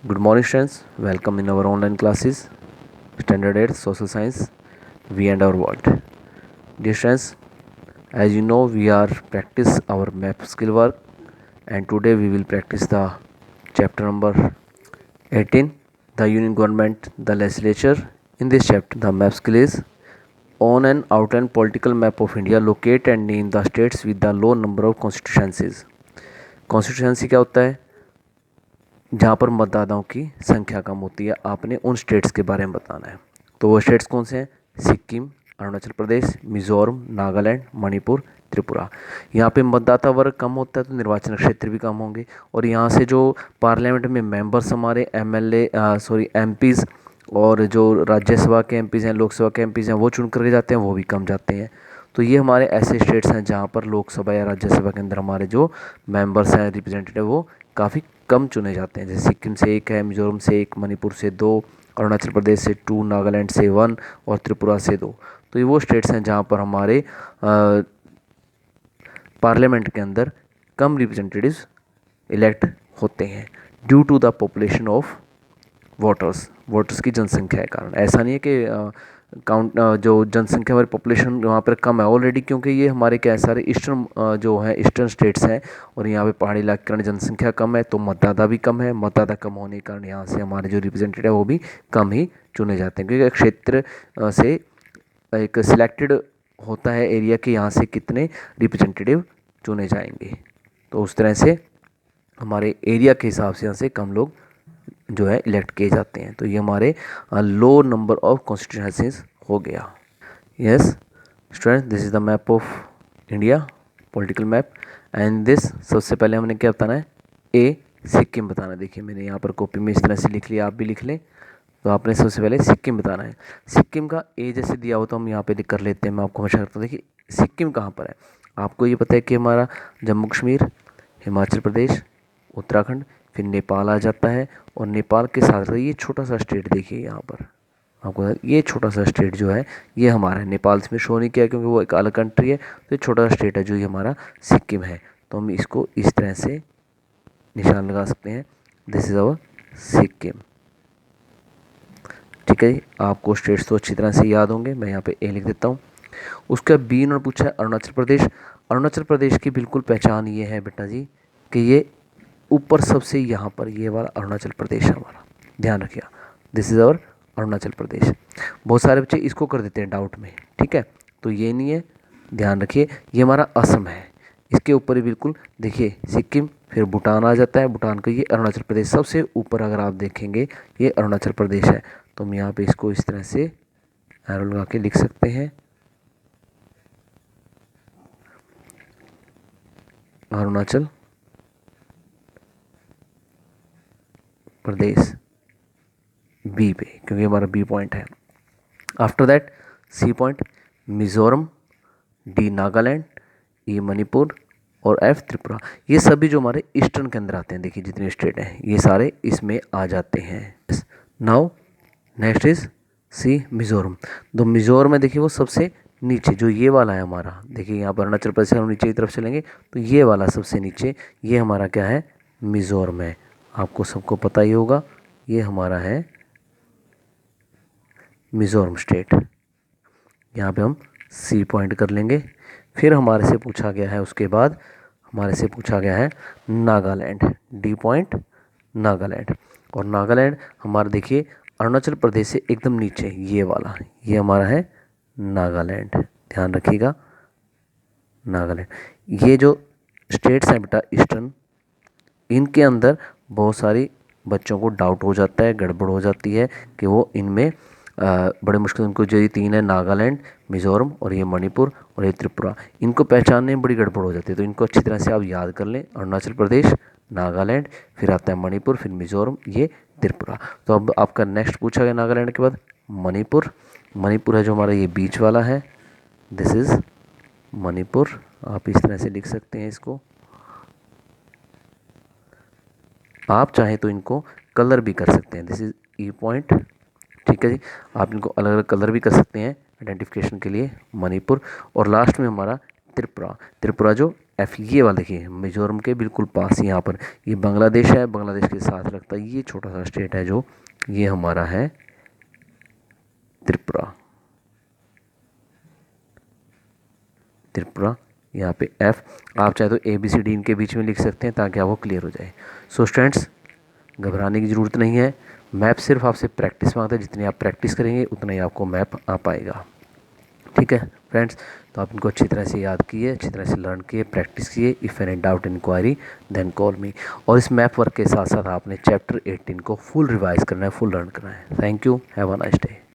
Good morning, students. Welcome in our online classes, Standard 8 Social Science, We and Our World. Dear students, as you know, we are practice our map skill work, and today we will practice the chapter number 18, the Union Government, the Legislature. In this chapter, the map skill is on an outline political map of India, locate and name the states with the low number of constituencies. Constituency क्या होता है? जहाँ पर मतदाताओं की संख्या कम होती है, आपने उन स्टेट्स के बारे में बताना है। तो वो स्टेट्स कौन से हैं? सिक्किम, अरुणाचल प्रदेश, मिजोरम, नागालैंड, मणिपुर, त्रिपुरा। यहाँ पे मतदाता वर्ग कम होता है तो निर्वाचन क्षेत्र भी कम होंगे, और यहाँ से जो पार्लियामेंट में मेंबर्स हमारे एमपीज़ और जो राज्यसभा के एमपीज़ हैं, लोकसभा के एमपीज़ हैं, वो चुन करके जाते हैं, वो भी कम जाते हैं। तो ये हमारे ऐसे स्टेट्स हैं जहाँ पर लोकसभा या राज्यसभा के अंदर हमारे जो मेंबर्स हैं, रिप्रेजेंटेटिव, वो काफ़ी कम चुने जाते हैं। जैसे सिक्किम से 1 है, मिजोरम से 1, मणिपुर से 2, अरुणाचल प्रदेश से 2, नागालैंड से 1 और त्रिपुरा से 2। तो ये वो स्टेट्स हैं जहाँ पर हमारे पार्लियामेंट के अंदर कम रिप्रेजेंटेटिव्स इलेक्ट होते हैं due to the population of voters की जनसंख्या के कारण। ऐसा नहीं है कि जो जनसंख्या हमारी पॉपुलेशन वहाँ पर कम है ऑलरेडी, क्योंकि ये हमारे क्या है, सारे ईस्टर्न जो है ईस्टर्न स्टेट्स हैं, और यहाँ पे पहाड़ी इलाके के कारण जनसंख्या कम है, तो मतदाता भी कम है। मतदाता कम होने के कारण यहाँ से हमारे जो रिप्रेजेंटेटिव है वो भी कम ही चुने जाते हैं, क्योंकि क्षेत्र से एक सिलेक्टेड होता है एरिया के यहाँ से कितने रिप्रेजेंटेटिव चुने जाएंगे। तो उस तरह से हमारे एरिया के हिसाब से यहाँ से कम लोग जो है इलेक्ट किए जाते हैं। तो ये हमारे लो नंबर ऑफ कॉन्स्टिट्यूंसीज हो गया। Yes student, this is the map of India, political map. And this, सबसे पहले हमने क्या बताना है? ए सिक्किम बताना है। देखिए मैंने यहाँ पर कॉपी में इस तरह से लिख लिया, आप भी लिख लें। तो आपने सबसे पहले सिक्किम बताना है। सिक्किम का ए जैसे दिया हो तो हम यहाँ पे लिख कर लेते हैं। मैं आपको हमेशा करता हूँ। देखिए सिक्किम कहाँ पर है? आपको ये पता है कि हमारा जम्मू कश्मीर, हिमाचल प्रदेश, उत्तराखंड, फिर नेपाल आ जाता है, और नेपाल के साथ ये छोटा सा स्टेट देखिए यहाँ पर आपको, ये छोटा सा स्टेट जो है ये हमारा है। नेपाल इसमें शो नहीं किया क्योंकि वो एक अलग कंट्री है, तो ये छोटा सा स्टेट है जो ये हमारा सिक्किम है। तो हम इसको इस तरह से निशान लगा सकते हैं, दिस इज़ अवर सिक्किम। ठीक है जी, आपको स्टेट्स तो अच्छी तरह से याद होंगे। मैं यहाँ पे ए लिख देता हूँ। उसका बी उन्होंने पूछा है अरुणाचल प्रदेश। अरुणाचल प्रदेश की बिल्कुल पहचान ये है बेटा जी कि ये ऊपर सबसे यहाँ पर ये वाला अरुणाचल प्रदेश है हमारा, ध्यान रखिएगा, this is our Arunachal Pradesh. बहुत सारे बच्चे इसको कर देते हैं डाउट में, ठीक है, तो ये नहीं है, ध्यान रखिए। ये हमारा असम है, इसके ऊपर ही बिल्कुल देखिए सिक्किम, फिर भूटान आ जाता है, भूटान का ये अरुणाचल प्रदेश सबसे ऊपर अगर आप देखेंगे ये अरुणाचल प्रदेश है। तो हम यहाँ पे इसको इस तरह से एरो लगा के लिख सकते हैं, अरुणाचल प्रदेश बी पे, क्योंकि हमारा बी पॉइंट है। After that C point Mizoram, D Nagaland, E Manipur और एफ त्रिपुरा। ये सभी जो हमारे ईस्टर्न के अंदर आते हैं, देखिए जितने स्टेट हैं ये सारे इसमें आ जाते हैं। Now next is C Mizoram. तो मिजोरम में देखिए वो सबसे नीचे जो ये वाला है हमारा, देखिए यहाँ पर अरुणाचल प्रदेश हम नीचे की तरफ चलेंगे तो ये वाला सबसे नीचे ये हमारा क्या है? मिजोरम है। आपको सबको पता ही होगा ये हमारा है मिजोरम स्टेट। यहाँ पे हम सी पॉइंट कर लेंगे। फिर हमारे से पूछा गया है, उसके बाद हमारे से पूछा गया है नागालैंड, डी पॉइंट नागालैंड। और नागालैंड हमारा देखिए अरुणाचल प्रदेश से एकदम नीचे ये वाला, ये हमारा है नागालैंड, ध्यान रखिएगा नागालैंड। ये जो स्टेट्स हैं बेटा ईस्टर्न, इनके अंदर बहुत सारी बच्चों को डाउट हो जाता है, गड़बड़ हो जाती है कि वो इनमें बड़े मुश्किल, उनको जो ये 3 है नागालैंड, मिजोरम और ये मणिपुर और ये त्रिपुरा, इनको पहचानने में बड़ी गड़बड़ हो जाती है। तो इनको अच्छी तरह से आप याद कर लें, अरुणाचल प्रदेश, नागालैंड, फिर आता है मणिपुर, फिर मिजोरम, ये त्रिपुरा। तो अब आपका नेक्स्ट पूछा गया नागालैंड के बाद मणिपुर। मणिपुर है जो हमारा ये बीच वाला है, दिस इज़ मणिपुर। आप इस तरह से लिख सकते हैं इसको। आप चाहें तो इनको कलर भी कर सकते हैं, दिस इज़ ई पॉइंट, ठीक है जी। आप इनको अलग अलग कलर भी कर सकते हैं आइडेंटिफिकेशन के लिए, मणिपुर। और लास्ट में हमारा त्रिपुरा। त्रिपुरा जो एफ, ये वाला देखिए मिजोरम के बिल्कुल पास यहाँ पर ये बांग्लादेश है, बांग्लादेश के साथ लगता है ये छोटा सा स्टेट है जो, ये हमारा है त्रिपुरा। त्रिपुरा यहाँ पे एफ, आप चाहे तो ए बी सी डी इनके बीच में लिख सकते हैं ताकि आपको क्लियर हो जाए। सो स्टूडेंट्स, घबराने की ज़रूरत नहीं है, मैप सिर्फ आपसे प्रैक्टिस मांगता है, जितनी आप प्रैक्टिस करेंगे उतना ही आपको मैप आ पाएगा। ठीक है फ्रेंड्स, तो आप इनको अच्छी तरह से याद किए, अच्छी तरह से लर्न किए, प्रैक्टिस किए। If any doubt inquiry then call me. और इस मैप वर्क के साथ साथ आपने चैप्टर 18 को फुल रिवाइज करना है, फुल लर्न करना है। Thank you, have a nice day.